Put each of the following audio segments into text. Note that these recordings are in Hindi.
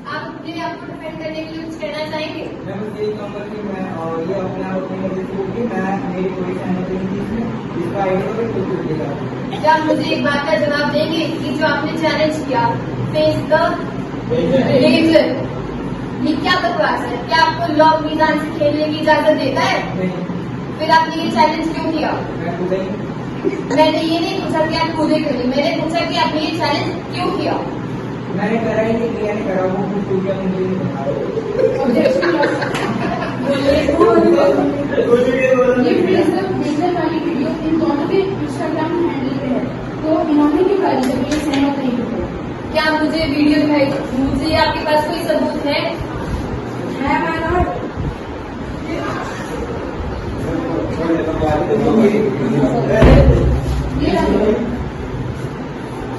आप मुझे आपको डिफेंड करने के लिए कुछ कहना चाहेंगे? मैं मुझे यही कहूँगा कि मैं ये अपने आप अपनी मर्जी से होगी, मैं मेरी कोई सहमति नहीं थी इसमें, इसका आइडिया तो बिल्कुल टूट गया। क्या आप मुझे एक बात का जवाब देंगे कि जो आपने चैलेंज किया फेस द लेजर, ये क्या बकवास है? क्या आपको लॉ मीजान से खेलने की इजाजत देता है? नहीं, फिर आपने ये चैलेंज क्यों किया? मैंने ये नहीं पूछा कि आप खुदे करिए, मैंने पूछा कि आपने ये चैलेंज क्यों किया? मैंने करा ही नहीं, किया नहीं करा, वो कुछ टूट गया, मुझे नहीं बता रहा। ये फेसबुक वाली वीडियो इन दोनों के इंस्टाग्राम हैंडल पे है, तो इन्होंने क्यों करी जब ये सहमत नहीं होते? क्या आप मुझे वीडियो दिखाई? मुझे आपके पास कोई सबूत है?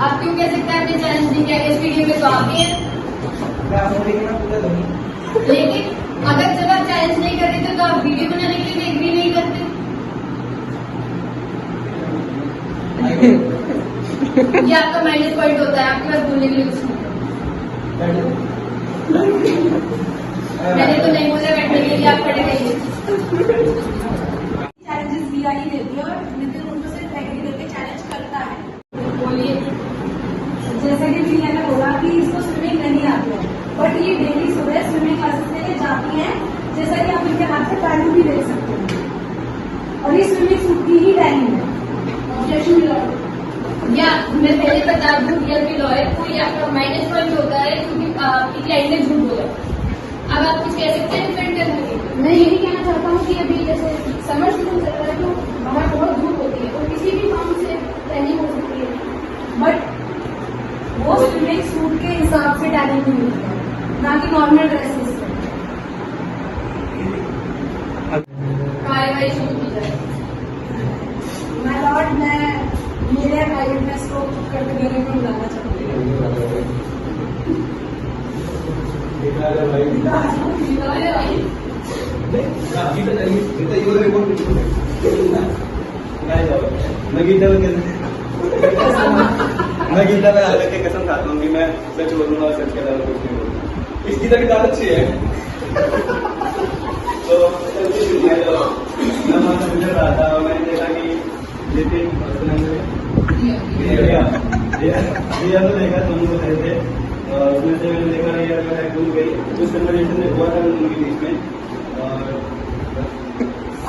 आप क्यों कह सकते हैं आपने चैलेंज नहीं किया? इस वीडियो में तो आप ही हैं। लेकिन अगर जब आप चैलेंज नहीं कर रहे थे तो आप वीडियो बनाने के लिए एग्री नहीं करते? ये आपका माइनस पॉइंट होता है, आपके पास बोलने के लिए कुछ नहीं। मैंने तो नहीं बोला बैठने के लिए, आप खड़े रहिए। चैलेंजेस दिया ही देती है और नितिन उनको सिर्फ एग्री करके चैलेंज करता है। बोलिए। जैसे कि प्रिया ने बोला कि इसको स्विमिंग नहीं आती है, बट ये डेली सुबह स्विमिंग क्लासेस के लिए जाती है, जैसा कि आप इनके हाथ से टाइमिंग भी देख सकते हैं, और ये स्विमिंग सूट की ही टाइमिंग है। या मैं पहले बता दूं, रियल भी लॉ है, तो ये आपका माइनस पॉइंट होता है क्योंकि आपकी क्लाइंट ने झूठ बोला। अब आप कुछ कह सकते हैं डिफेंड करने के? मैं यही कहना चाहता हूँ कि अभी जैसे समर सीजन चल रहा है तो बाहर बहुत धूप होती है और किसी भी काम से टैनिंग हो सकती है, बट वो स्विमिंग सूट के हिसाब से टैनिंग नहीं होती है, ना कि नॉर्मल ड्रेसेस से। कार्रवाई शुरू की जाए। मैं लॉर्ड, मैं मीडिया का विटनेस को कटघरे में बुलाना चाहती हूँ। मैं गीता में आकर के कसम खाता हूँ कि मैं सच बोलूंगा और सच के अलावा कुछ नहीं बोलूंगा। इस गीता की दाल अच्छी है। तो मैं वहाँ से गुजर रहा था और मैंने देखा कि नितिन रिया तो देखा, दोनों को रहे थे, और उसमें से मैंने देखा रिया जो है डूब गई। उस कन्वर्सेशन में हुआ था उन दोनों के बीच में।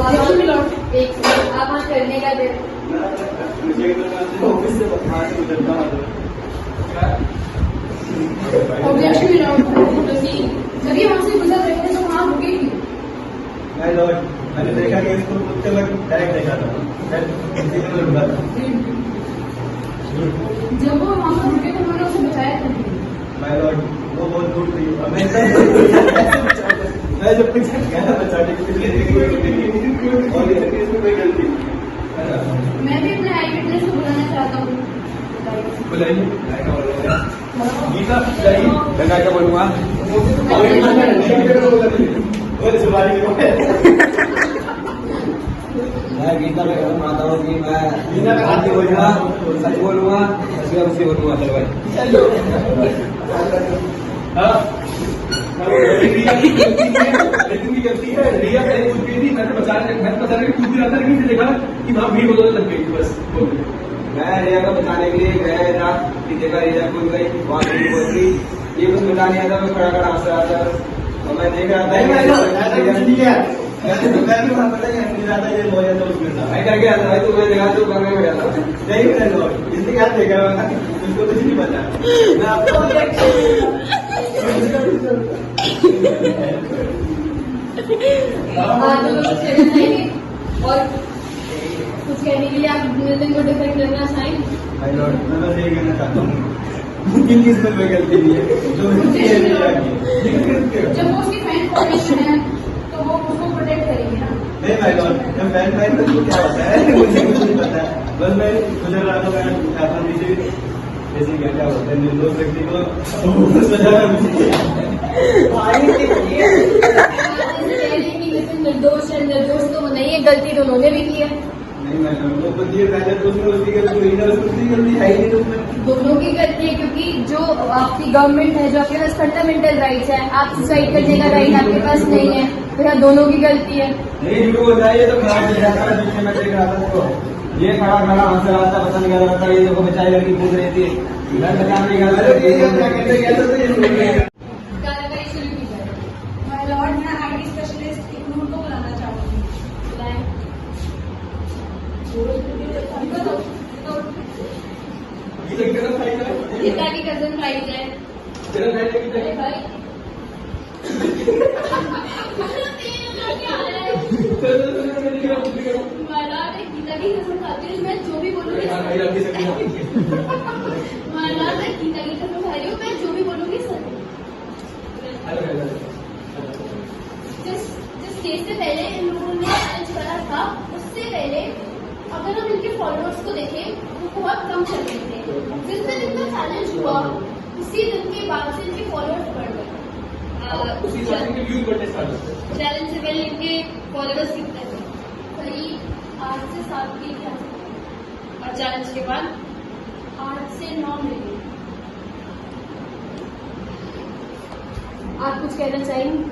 और एक आप वहाँ करने का दे मुझे ऑफिस से वहाँ से गुजरता हूँ जब ये वहाँ से गुजर रहे थे तो वहाँ रुके थी। मैंने देखा कि इसको कुत्ते वक्त डायरेक्ट देखा था, रुका था। जब वो वहाँ पर रुके तो उन्होंने उसे बचाया था। माय लॉर्ड, वो बहुत दूर थी। मैं जब पीछे गया बचाने के लिए और इसमें कोई गलती। मैं भी अपने आई विटनेस को बुलाना चाहता हूँ। बुलाइए गीता, बुलाइए। मैं क्या बोलूँगा? मैं गीता में कसम खाता हूँ कि मैं बात नहीं बोलूँगा, सच बोलूँगा, सच उसे बोलूँगा। चलो भाई, लेकिन भी गलती है। रिया पहले कुछ भी थी, मैंने बचाने की कुछ भी रहा था, लेकिन देखा कि वहाँ भीड़ बदल लग गई। बस मैं रिया को बचाने के लिए गया था कि देखा रिया कूद गई, वहाँ भीड़ बहुत थी, ये कुछ बता नहीं आता, मैं खड़ा खड़ा हंस रहा था और मैं देख रहा था। मैं करके आता भाई, तू मैं देखा तो करने में गया था। नहीं इसने क्या देखा, उसको कुछ नहीं पता। मैं आपको और कुछ कहने के लिए आप नितिन को डिफेंड करना चाहेंगे? मैं बस यही कहना चाहता हूँ कि इसमें कोई गलती नहीं है, जब वो उसकी फैन फॉलोइंग है तो वो उसको प्रोटेक्ट करेंगे ना। नहीं भाई लॉर्ड, जब फैन तो क्या होता है मुझे कुछ नहीं पता है। बस मैं गुजर रहा था, मैं उठाता नीचे जैसे क्या होता है निर्दोष व्यक्ति को सजा बिल्कुल निर्दोष है, निर्दोष तो वो नहीं है, गलती तो उन्होंने भी की है। नहीं मैडम, वो तो ये पहले तो उसमें उसकी गलती हुई ना, उसकी गलती है ही नहीं उसमें। दोनों की गलती है, क्योंकि जो आपकी गवर्नमेंट है, जो आपके पास फंडामेंटल राइट्स है, आप सुसाइड करने का राइट आपके पास नहीं है, तो यहाँ दोनों की गलती है। नहीं झूठ बोलता है, ये तो खराब चल रहा था, पीछे मैं देख रहा था उसको, ये खड़ा खड़ा हंस रहा था, पसंद कर रहा था, ये देखो बेचारी लड़की पूछ रही थी, मैं बता नहीं गया था, ये क्या कहते गया था, तो ये कार्रवाई शुरू की जाए। माय लॉर्ड, मैं आईटी स्पेशलिस्ट इग्नूर को बुलाना चाहूंगी। बुलाएं। गीता की कजन भाई है। अरे भाई क्या है? महाराज एक गीता की कसम खाती हूँ, मैं जो भी बोलूँगी महाराज एक गीता की कसम खा रही हूँ, मैं जो भी बोलूँगी सच। जिस स्टेज से पहले इन लोगों ने चैलेंज करा था, उससे पहले अगर हम इनके फॉलोअर्स को देखें तो बहुत कम चल रहे थे। जिस दिन इनका चैलेंज हुआ उसी दिन के बाद से इनके फॉलोअर्स बढ़ गए। चैलेंज से पहले इनके फॉलोअर्स कितने थे? करीब 8 से 7 के थे, और चैलेंज के बाद 8 से 9 मिलियन। आप कुछ कहना चाहेंगे?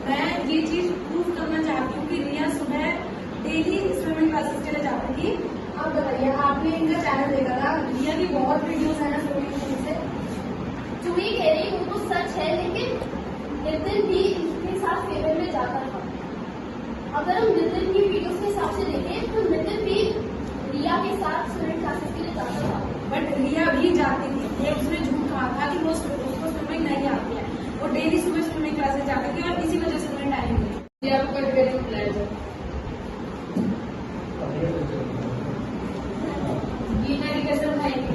मैं ये चीज प्रूव करना चाहती हूँ कि रिया सुबह डेली स्विमिंग क्लासेस के लिए जाती थी। आप बताइए, आपने इनका चैनल देखा था? रिया की बहुत वीडियोस है ना स्विमिंग से। जो ये कह रही वो तो सच है, लेकिन नितिन भी इसके साथ फेवर में जाता था। अगर हम नितिन की वीडियोस के हिसाब से देखें तो नितिन भी रिया के साथ स्विमिंग क्लासेस के लिए जाता था। बट रिया भी जाती थी। ये उसने झूठ कहा था कि वो उसको स्विमिंग नहीं आती है। वो डेली सुबह स्विमिंग क्लासेस जाती थी और इसी वजह से उन्हें टाइम मिली। आपको कट प्लान है। गीता की कसम खाएंगे।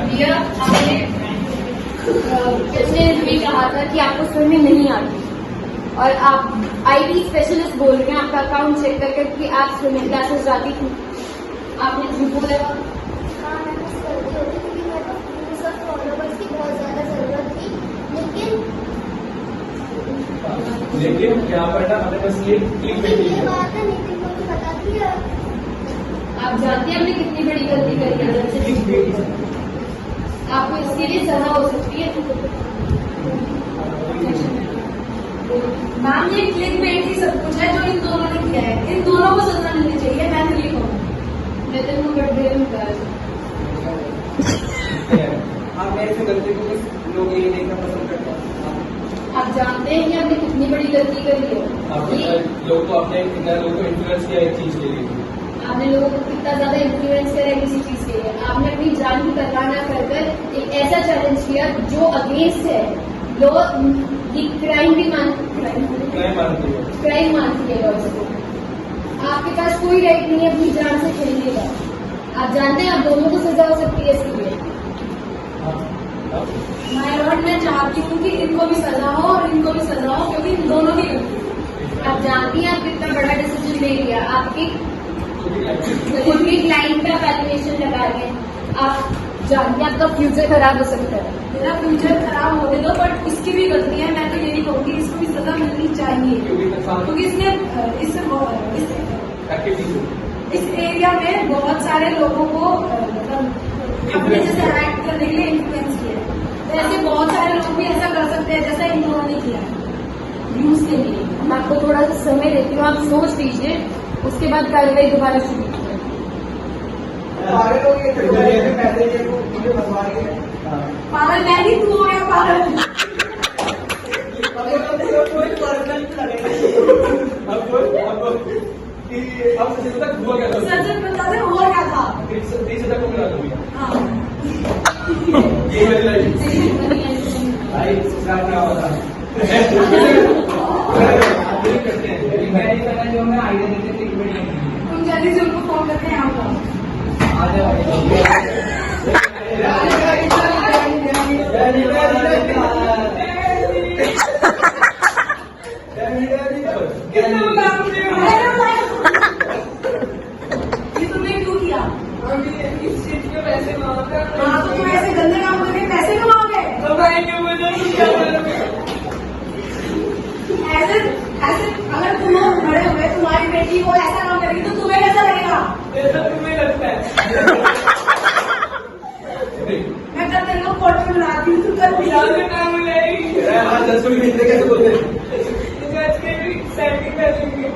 रिया, आपने पिछले भी कहा था कि आपको स्विमिंग नहीं आती, और आप आईटी स्पेशलिस्ट बोल रहे हैं, आपका अकाउंट चेक करके कि आप स्विमिंग क्लासेस जाती थी। आपने झूठ बोला। हाँ, मैं कुछ करती होती क्योंकि मेरे को सब फॉलोवर्स की बहुत ज्यादा जरूरत थी, लेकिन क्या पढ़ना हमें बस ये क्लिक पे ये बात है नितिन को तो बताती है। आप जानते हैं हमने कितनी बड़ी गलती करी है, आपको इसके लिए सजा हो सकती है। मैम, ये क्लिक बेट ही सब कुछ है जो इन दोनों ने किया है। इन दोनों को सजा मिलनी चाहिए। मैं तो ये कहूँगी। नितिन को गड्ढे में डाल। आप मेरे से गलती को लोग ये देखना पसंद करते हैं। आप जानते हैं कि आपने कितनी बड़ी गलती करी है। लोग को आपने कितना लोगों को इन्फ्लुएंस किया एक चीज के लिए। आपने लोगों को कितना ज्यादा इन्फ्लुएंस करा है किसी चीज के लिए। आपने अपनी जान की परवाह न कर एक ऐसा चैलेंज किया जो अगेंस्ट है। लोग ये क्राइम भी क्राइम मानती है लॉ इसको। आपके पास कोई राइट नहीं है अपनी जान से खेलने का। आप जानते हैं आप दोनों को सजा हो सकती है इसके लिए। माय लॉर्ड, मैं चाहती हूँ कि इनको भी सजा हो और इनको भी सजा हो, क्योंकि इन दोनों की गलती है। आप जानती हैं आप कितना बड़ा डिसीजन ले लिया। आपकी खुद की क्लाइंट पे आप एलिगेशन लगा रहे हैं। आप जानते हैं आपका फ्यूचर खराब हो सकता है। मेरा फ्यूचर खराब होने दो, बट इसकी भी गलती है। मैं तो यही कहूँगी इसको भी सजा मिलनी चाहिए, क्योंकि इस एरिया में बहुत सारे लोगों को अपने जैसे एक्ट करने के लिए इन्फ्लुएंस किया। ऐसे बहुत सारे लोग भी ऐसा कर सकते हैं जैसा इन लोगों ने किया व्यूज के लिए। मैं आपको थोड़ा सा समय देती हूँ, आप सोच लीजिए, उसके बाद कार्रवाई दोबारा शुरू कीजिए। सारे लोग ये पैसे के मुझे फंसवा रही है। पागल मैं ही, तू हो गया पागल। सज्जन बता दे हुआ क्या था। 30,000 को मिला दूंगी। हाँ, ये मेरी लाइफ भाई क्या होता है? मैं नहीं करना जो मैं आइडिया देते तुम जल्दी से उनको फोन करके यहाँ पर आ ये तुमने क्यों किया? जज को भी खरीदने कैसे बोलते हैं? जज के भी सेटिंग करेंगे।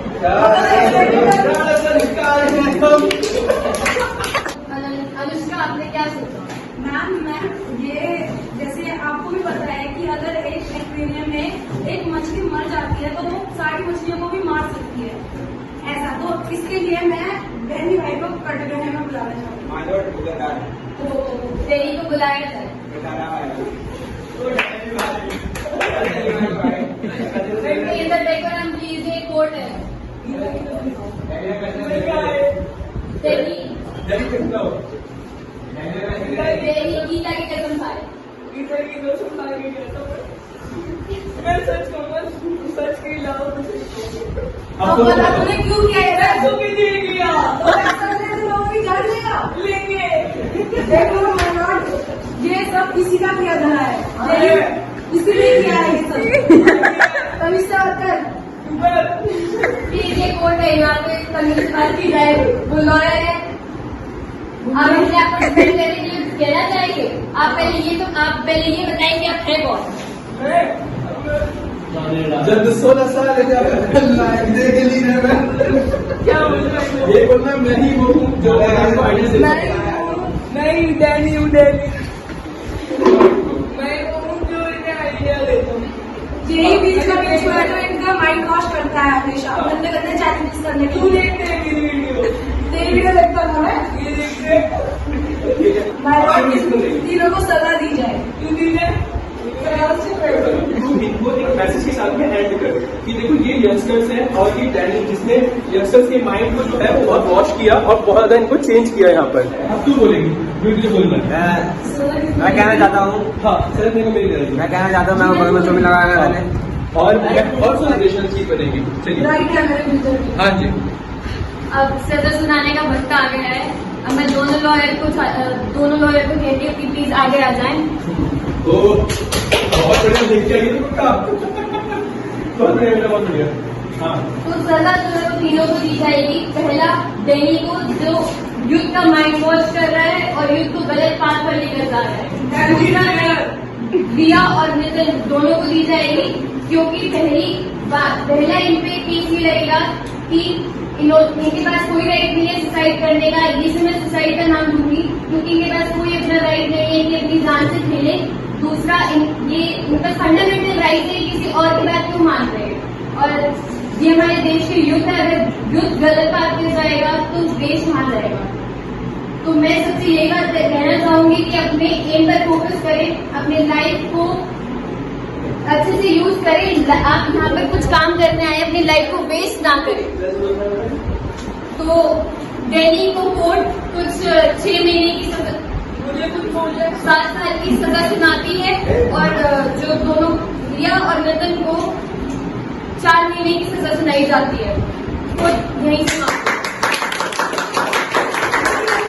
अनुष्का, आपने क्या सोचा? मैम ये जैसे आपको भी पता है कि अगर एक एक्वेरियम में एक मछली मर जाती है तो वो सारी मछलियों को भी मार सकती है, ऐसा। तो इसके लिए मैं बहनी भाई को पर्टिकुलर में बुलाना चाहूँगी। तो तेरी को बुलाया जाए। इधर देखो ना प्लीज, ये कोर्ट है। तेरी गीता की कसम खाए। मैं सच कहूँगा, सच के अलावा आपको आपने क्यों किया है? तो भी नहीं किया तो ऐसा करने से लोग भी जान लेंगे। देखो महाराज, ये सब किसी का किया धरा है, इसीलिए किया है ये सब। तमीज से बात कर। ये कोर्ट है, यहाँ पे तमीज बात की जाए। वो लॉयर है, आप अपने आप को डिफेंड करने के लिए कहना चाहेंगे? आप पहले ये बताएंगे आप है कौन? जब 16 साल है जब लाइब्रेरी के लिए क्या बोल रहा है? ये बोलना मैं ही वो हूँ जो आइडिया से नहीं डैनी हूँ, डैनी मैं वो हूँ जो इन्हें आइडिया देता हूँ। यही बीच का बीच हुआ तो इनका माइंड वॉश करता है हमेशा, गंदे गंदे चैलेंजेस करने के लिए। तू देखते है मेरी वीडियो? तेरी वीडियो देखता हूँ मैं, ये देखते तीनों को सजा दी जाए। क्यों दी जाए? इनको एक मैसेज के साथ में एंड कर कि देखो ये यंगस्टर्स हैं और ये डैनी जिसने यंगस्टर्स के माइंड को जो है वो बहुत वॉश किया और बहुत ज्यादा इनको चेंज किया यहाँ पर। अब तू बोलेगी, मैं तुझे बोलूंगा। मैं कहना चाहता हूँ, हाँ सर मेरे को मेरी तरफ मैं कहना चाहता हूँ, मैं बगल में चोमी लगाया मैंने। और सेलिब्रेशन चीज बनेगी। चलिए राइट है मेरे बिल्कुल। हाँ जी। अब सजा सुनाने का वक्त आ गया है। अब मैं दोनों लॉयर को कहती हूँ कि प्लीज आगे आ जाएं। तो बहुत बढ़िया देख के आइए पक्का। बहुत बढ़िया बेटा, बहुत बढ़िया। हाँ तो सजा जो है वो तीनों को दी जाएगी। पहला डैनी को, जो युद्ध का माइंड वॉश कर रहा है और युद्ध को गलत पाथ पर लेकर जा रहा है। दूसरा रिया और नितिन दोनों को दी जाएगी, क्योंकि पहला इन पे केस ये रहेगा कि इनके पास कोई राइट नहीं है सुसाइड करने का। इसे मैं सुसाइड का नाम दूंगी, क्योंकि इनके पास कोई अपना राइट नहीं है कि अपनी जान से खेले। दूसरा, ये उनका फंडामेंटल राइट है, किसी और की बात क्यों मान रहे हैं। और ये हमारे देश के युद्ध है, अगर युद्ध गलत बात पे जाएगा तो देश हार जाएगा। तो मैं सबसे यही बात कहना चाहूंगी कि अपने एम पर फोकस करें, अपने लाइफ को अच्छे से यूज करें। आप यहाँ पर कुछ काम करने आए, अपनी लाइफ को वेस्ट ना करें। तो डैनी को कोर्ट कुछ 6 महीने की सजा, 7 साल की सजा सुनाती है, और जो दोनों रिया और नितिन को 4 महीने की सजा सुनाई जाती है। तो यही समाप्त।